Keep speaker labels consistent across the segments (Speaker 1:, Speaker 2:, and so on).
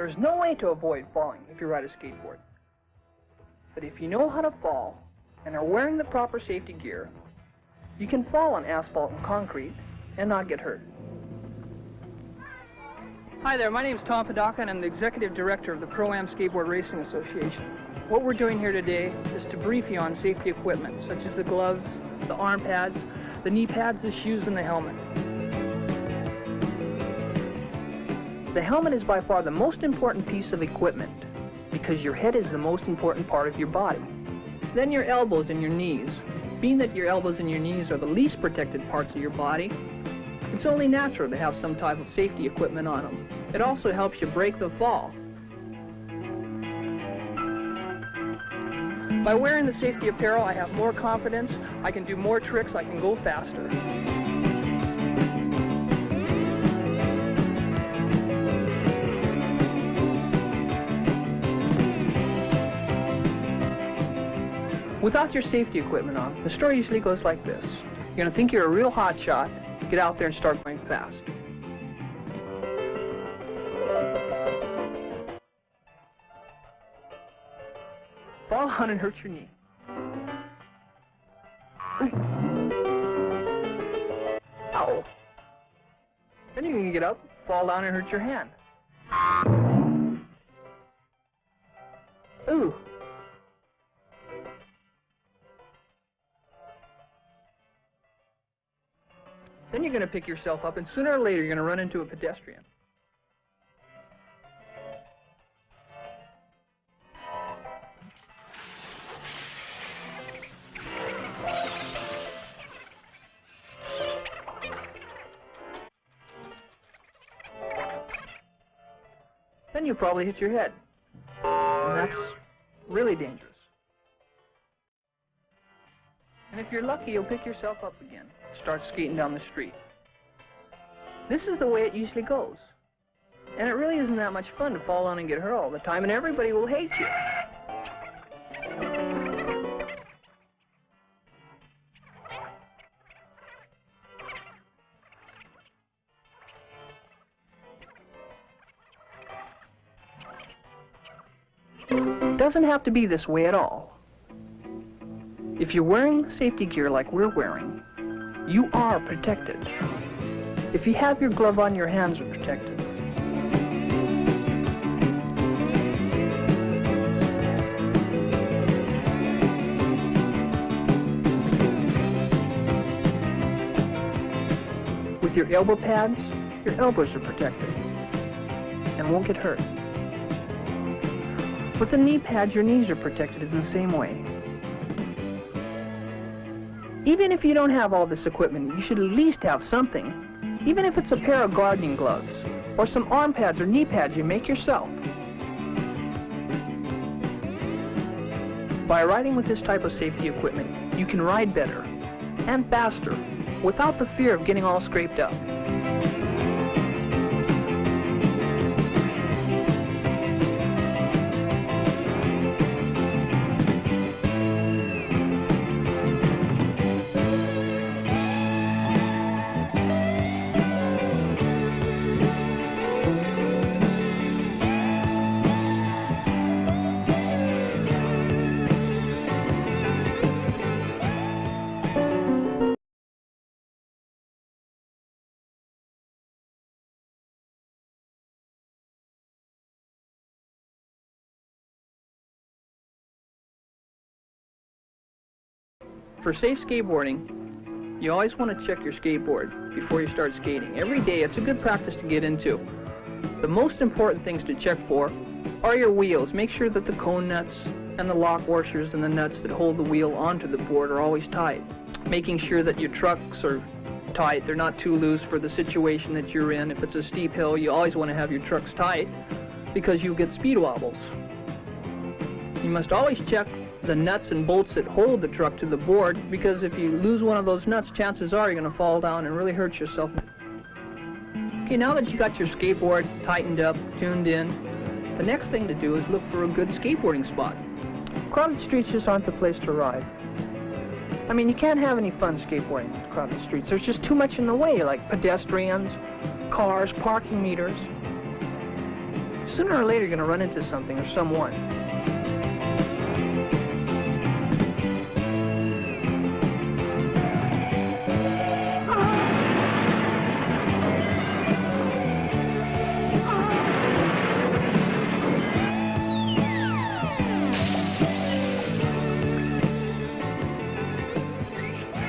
Speaker 1: There's no way to avoid falling if you ride a skateboard. But if you know how to fall and are wearing the proper safety gear, you can fall on asphalt and concrete and not get hurt. Hi there, my name is Tom Padaka and I'm the Executive Director of the Pro-Am Skateboard Racing Association. What we're doing here today is to brief you on safety equipment, such as the gloves, the arm pads, the knee pads, the shoes, and the helmet. The helmet is by far the most important piece of equipment because your head is the most important part of your body. Then your elbows and your knees. Being that your elbows and your knees are the least protected parts of your body, it's only natural to have some type of safety equipment on them. It also helps you break the fall. By wearing the safety apparel, I have more confidence, I can do more tricks, I can go faster. Without your safety equipment on, the story usually goes like this. You're going to think you're a real hot shot, get out there and start going fast. Fall down and hurt your knee. Ow! Then you're going to get up, fall down and hurt your hand. Ooh! Then you're going to pick yourself up, and sooner or later you're going to run into a pedestrian. Then you'll probably hit your head, and that's really dangerous. And if you're lucky, you'll pick yourself up again, start skating down the street. This is the way it usually goes. And it really isn't that much fun to fall down and get hurt all the time, and everybody will hate you. It doesn't have to be this way at all. If you're wearing safety gear like we're wearing, you are protected. If you have your glove on, your hands are protected. With your elbow pads, your elbows are protected and won't get hurt. With the knee pads, your knees are protected in the same way. Even if you don't have all this equipment, you should at least have something, even if it's a pair of gardening gloves or some arm pads or knee pads you make yourself. By riding with this type of safety equipment, you can ride better and faster without the fear of getting all scraped up. For safe skateboarding, you always want to check your skateboard before you start skating. Every day, it's a good practice to get into. The most important things to check for are your wheels. Make sure that the cone nuts and the lock washers and the nuts that hold the wheel onto the board are always tight. Making sure that your trucks are tight, they're not too loose for the situation that you're in. If it's a steep hill, you always want to have your trucks tight because you'll get speed wobbles. You must always check the nuts and bolts that hold the truck to the board, because if you lose one of those nuts, chances are you're going to fall down and really hurt yourself. Okay, now that you got your skateboard tightened up, tuned in, the next thing to do is look for a good skateboarding spot. Crowded streets just aren't the place to ride. I mean, you can't have any fun skateboarding on crowded streets. There's just too much in the way, like pedestrians, cars, parking meters. Sooner or later you're going to run into something or someone.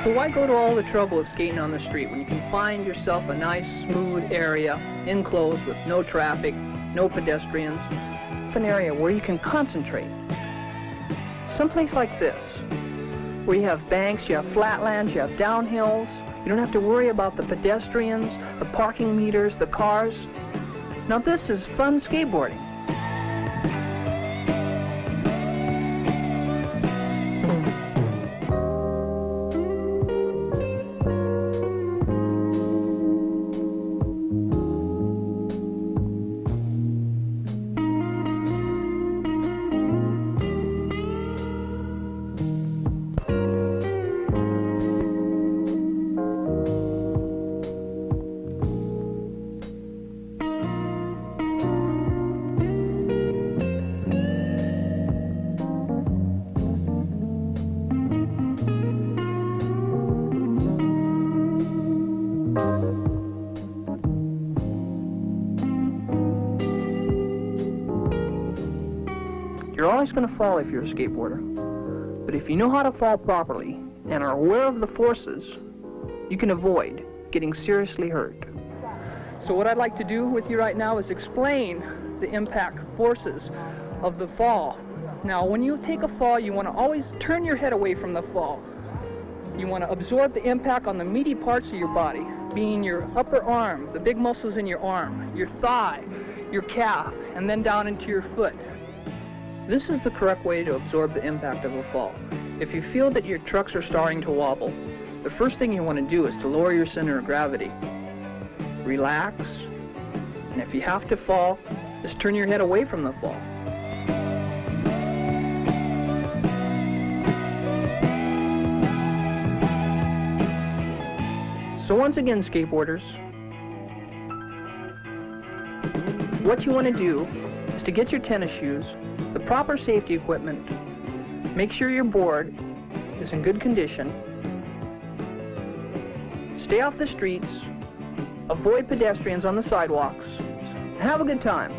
Speaker 1: So why go to all the trouble of skating on the street when you can find yourself a nice, smooth area, enclosed with no traffic, no pedestrians, an area where you can concentrate. Someplace like this, where you have banks, you have flatlands, you have downhills. You don't have to worry about the pedestrians, the parking meters, the cars. Now this is fun skateboarding. You're always going to fall if you're a skateboarder. But if you know how to fall properly and are aware of the forces, you can avoid getting seriously hurt. So what I'd like to do with you right now is explain the impact forces of the fall. Now, when you take a fall, you want to always turn your head away from the fall. You want to absorb the impact on the meaty parts of your body, being your upper arm, the big muscles in your arm, your thigh, your calf, and then down into your foot. This is the correct way to absorb the impact of a fall. If you feel that your trucks are starting to wobble, the first thing you want to do is to lower your center of gravity. Relax, and if you have to fall, just turn your head away from the fall. So once again, skateboarders, what you want to do is to get your tennis shoes, the proper safety equipment, make sure your board is in good condition, stay off the streets, avoid pedestrians on the sidewalks, and have a good time.